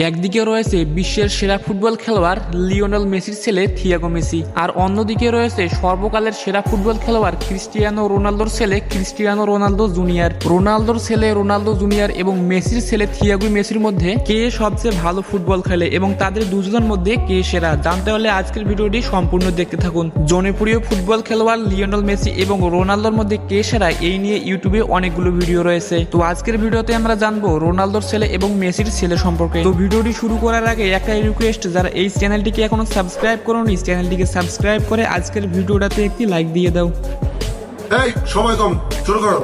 একদিকে রয়েছে বিশ্বের সেরা ফুটবল খেলোয়াড় লিওনেল মেসির ছেলে থিয়াগো মেসি, আর অন্যদিকে রয়েছে সর্বকালের সেরা ফুটবল খেলোয়াড় ক্রিস্টিয়ানো রোনালদোর ছেলে ক্রিস্টিয়ানো রোনালদো জুনিয়র। রোনালদোর ছেলে রোনালদো জুনিয়র এবং মেসির ছেলে থিয়াগো মেসির মধ্যে কে সবচেয়ে ভালো ফুটবল খেলে এবং তাদের দুজনের মধ্যে কে সেরা, জানতে হলে আজকের ভিডিওটি সম্পূর্ণ দেখতে থাকুন। জনপ্রিয় ফুটবল খেলোয়াড় লিওনেল মেসি এবং রোনালদোর মধ্যে কে সেরা এই নিয়ে ইউটিউবে অনেকগুলো ভিডিও রয়েছে। তো আজকের ভিডিওতে আমরা জানবো রোনালদোর ছেলে এবং মেসির ছেলে সম্পর্কে। তো ভিডিওটি শুরু করার আগে একটাই রিকোয়েস্ট, যারা এই চ্যানেলটিকে এখনো সাবস্ক্রাইব করোনি চ্যানেলটিকে সাবস্ক্রাইব করে আজকের ভিডিওটাতে একটি লাইক দিয়ে দাও। এই সময় কম, শুরু করো।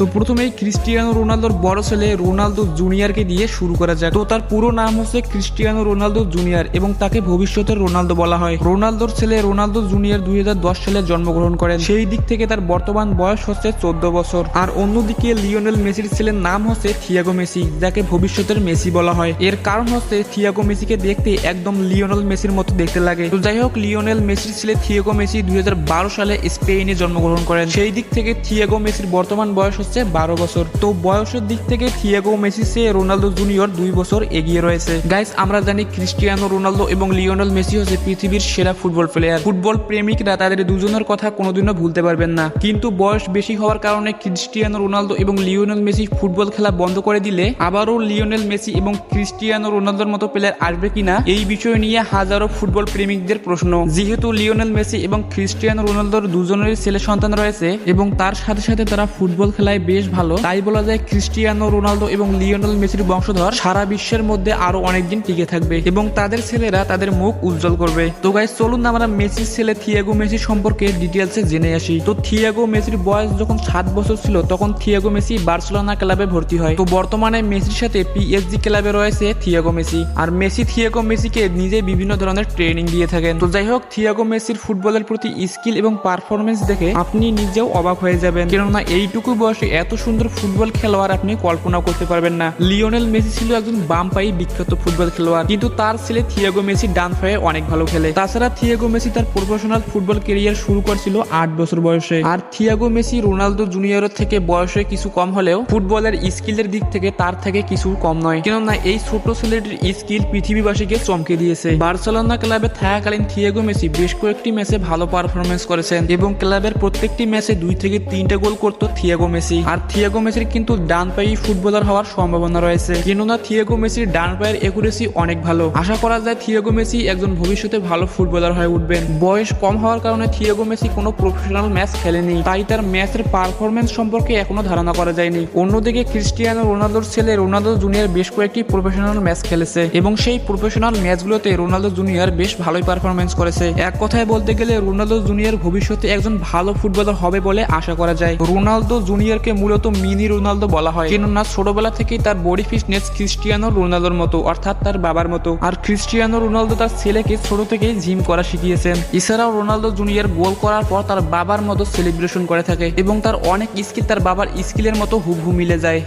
তো প্রথমেই ক্রিস্টিয়ানো রোনালদোর বড় ছেলে রোনালদো জুনিয়রকে দিয়ে শুরু করা যাক। তো তার পুরো নাম হচ্ছে ক্রিস্টিয়ানো রোনালদো জুনিয়র এবং তাকে ভবিষ্যতের রোনালদো বলা হয়। রোনালদোর ছেলে রোনালদো জুনিয়র 2010 সালে জন্মগ্রহণ করেন, সেই দিক থেকে তার বর্তমান বয়স হচ্ছে 14 বছর। আর অন্যদিকে লিওনেল মেসির ছেলের নাম হচ্ছে থিয়াগো মেসি, যাকে ভবিষ্যতের মেসি বলা হয়। এর কারণ হচ্ছে থিয়াগো মেসিকে দেখতে একদম লিওনেল মেসির মতো দেখতে লাগে। তো যাই হোক, লিওনেল মেসির ছেলে থিয়াগো মেসি 2012 সালে স্পেনে জন্মগ্রহণ করেন, সেই দিক থেকে থিয়াগো মেসির বর্তমান বয়স 12 বছর। তো বয়সের দিক থেকে থিয়াগো মেসি সে রোনালদো জুনিয়র 2 বছর এগিয়ে রয়েছে। গাইস, আমরা জানি ক্রিস্টিয়ানো রোনালদো এবং লিওনেল মেসি হচ্ছে পৃথিবীর সেরা ফুটবল প্লেয়ার। ফুটবল প্রেমিকরা তাদের দুজনের কথা কোনোদিনও ভুলতে পারবেন না। কিন্তু বয়স বেশি হওয়ার কারণে ক্রিস্টিয়ানো রোনালদো এবং লিওনেল মেসি ফুটবল খেলা বন্ধ করে দিলে আবারও লিওনেল মেসি এবং ক্রিস্টিয়ানো রোনালদোর মতো প্লেয়ার আসবে কিনা এই বিষয় নিয়ে হাজারো ফুটবল প্রেমিকদের প্রশ্ন। যেহেতু লিওনেল মেসি এবং ক্রিস্টিয়ানো রোনালদোর দুজনেরই ছেলে সন্তান রয়েছে এবং তার সাথে সাথে তারা ফুটবল খেলায় বেশ ভালো, তাই বলা যায় ক্রিস্টিয়ানো রোনালদো এবং লিওনেল মেসির বংশধর সারা বিশ্বের মধ্যে আরো অনেকদিন টিকে থাকবে এবং তাদের ছেলেরা তাদের মুখ উজ্জ্বল করবে। তো গাইস, চলুন আমরা মেসির ছেলে থিয়াগো মেসি সম্পর্কে ডিটেলসে জেনে আসি। তো থিয়াগো মেসির বয়স যখন 7 বছর ছিল তখন থিয়াগো মেসি বার্সেলোনা ক্লাবে ভর্তি হয়। তো বর্তমানে মেসির সাথে পিএসজি ক্লাবে রয়েছে থিয়াগো মেসি, আর মেসি থিয়াগো মেসিকে নিজে বিভিন্ন ধরনের ট্রেনিং দিয়ে থাকেন। তো যাই হোক, থিয়াগো মেসির ফুটবলের প্রতি স্কিল এবং পারফরমেন্স দেখে আপনি নিজেও অবাক হয়ে যাবেন, কেননা এইটুকু বয়সে এত সুন্দর ফুটবল খেলোয়াড় আপনি কল্পনা করতে পারবেন না। লিওনেল মেসি ছিল একজন বাম পায়ে বিখ্যাত ফুটবল খেলোয়াড়, কিন্তু তার ছেলে থিয়াগো মেসি ডান পায়ে অনেক ভালো খেলে। তাছাড়া থিয়াগো মেসি তার প্রফেশনাল ফুটবল ক্যারিয়ার শুরু করেছিল 8 বছর বয়সে। আর থিয়াগো মেসি রোনালদো জুনিয়রের থেকে বয়সে কিছু কম হলেও ফুটবলের স্কিলের দিক থেকে তার থেকে কিছু কম নয়, কেননা এই ছোট ছেলেটির স্কিল পৃথিবীবাসীকে চমকে দিয়েছে। বার্সেলোনা ক্লাবে থাকাকালীন থিয়াগো মেসি বেশ কয়েকটি ম্যাচে ভালো পারফরমেন্স করেছেন এবং ক্লাবের প্রত্যেকটি ম্যাচে 2 থেকে 3টা গোল করতো থিয়াগো মেসি। আর থিয়াগো মেসির কিন্তু ডান পায়ে ফুটবলার হওয়ার সম্ভাবনা রয়েছে, কেননা থিয়াগো মেসির ডান পায়ের একুরেসি অনেক ভালো। আশা করা যায় থিয়াগো মেসি একজন ভবিষ্যতে ভালো ফুটবলার হয়ে উঠবেন। বয়স কম হওয়ার কারণে থিয়াগো মেসি কোনো প্রফেশনাল ম্যাচ খেলেনি, তাই তার ম্যাচের পারফরমেন্স সম্পর্কে এখনো ধারণা করা যায়নি। অন্যদিকে ক্রিস্টিয়ানো রোনালদোর ছেলে রোনালদো জুনিয়র বেশ কয়েকটি প্রফেশনাল ম্যাচ খেলেছে এবং সেই প্রফেশনাল ম্যাচগুলোতে রোনালদো জুনিয়র বেশ ভালোই পারফরমেন্স করেছে। এক কথায় বলতে গেলে রোনালদো জুনিয়র ভবিষ্যতে একজন ভালো ফুটবলার হবে বলে আশা করা যায়। রোনালদো জুনিয়রকে মূলত মিনি রোনালদো বলা হয়, কেননা ছোটবেলা থেকেই তার বডি ফিটনেস ক্রিস্টিয়ানো রোনালদোর মতো, অর্থাৎ তার বাবার মতো। আর ক্রিস্টিয়ানো রোনালদো তার ছেলেকে ছোট থেকেই জিম করা শিখিয়েছেন। এছাড়াও রোনালদো জুনিয়র গোল করার পর তার বাবার মতো সেলিব্রেশন করে থাকে এবং তার অনেক স্কিল তার বাবার স্কিলের মতো হুবহু মিলে যায়।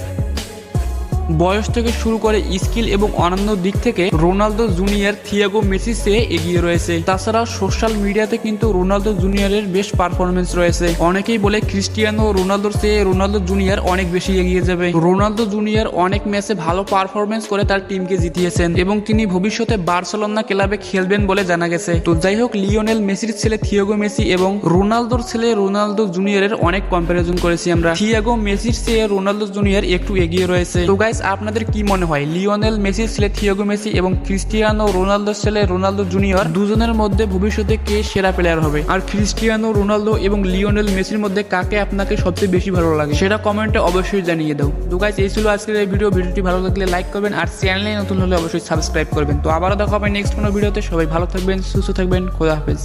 বয়স থেকে শুরু করে স্কিল এবং অন্যান্য দিক থেকে রোনালদো জুনিয়র থিয়াগো মেসির চেয়ে এগিয়ে রয়েছে। তাছাড়াও সোশ্যাল মিডিয়াতে কিন্তু রোনালদো জুনিয়রের বেশ পারফরমেন্স রয়েছে। অনেকেই বলে ক্রিস্টিয়ানো রোনালদোর চেয়ে রোনালদো জুনিয়র অনেক বেশি এগিয়ে যাবে। রোনালদো জুনিয়র অনেক ম্যাচে ভালো পারফরমেন্স করে তার টিমকে জিতিয়েছেন এবং তিনি ভবিষ্যতে বার্সেলোনা ক্লাবে খেলবেন বলে জানা গেছে। তো যাই হোক, লিওনেল মেসির ছেলে থিয়াগো মেসি এবং রোনালদোর ছেলে রোনালদো জুনিয়রের অনেক কম্পারিজন করেছি আমরা। থিয়াগো মেসির চেয়ে রোনালদো জুনিয়র একটু এগিয়ে রয়েছে। তো গাইস, আপনাদের কি মনে হয় লিওনেল মেসির ছেলে থিয়াগো মেসি এবং ক্রিস্টিয়ানো রোনালদোর ছেলে রোনালদো জুনিয়র দুজনের মধ্যে ভবিষ্যতে কে সেরা প্লেয়ার হবে? আর ক্রিস্টিয়ানো রোনালদো এবং লিওনেল মেসির মধ্যে কাকে আপনাকে সবচেয়ে বেশি ভালো লাগে সেটা কমেন্টে অবশ্যই জানিয়ে দাও। তো গাইস, এই ছিল আজকের এই ভিডিওটি ভালো লাগলে লাইক করবেন আর চ্যানেলে নতুন হলে অবশ্যই সাবস্ক্রাইব করবেন। তো আবারও দেখা হবে নেক্সট কোনো ভিডিওতে। সবাই ভালো থাকবেন, সুস্থ থাকবেন, খোদা হাফেজ।